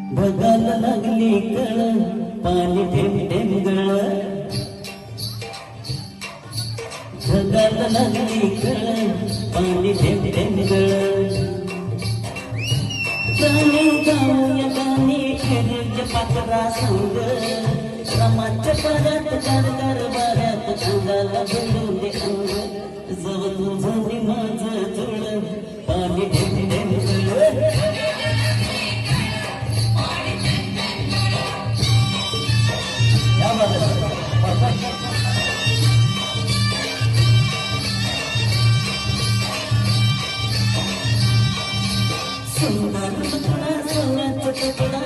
ढगाला लागली कळ पाणी थेंब थेंब गळ ढगाला लागली कळ पाणी थेंब थेंब गळ गाणी गाऊया गाणी खेळूया पाखरा संग रमाच्या पारात गार वाऱ्यात अंगाला भिडून दे अंग जवळ झाली माझं जुळ पाणी थेंब थेंब गळ सुंदर तुकडा सोन्याचा तुकडा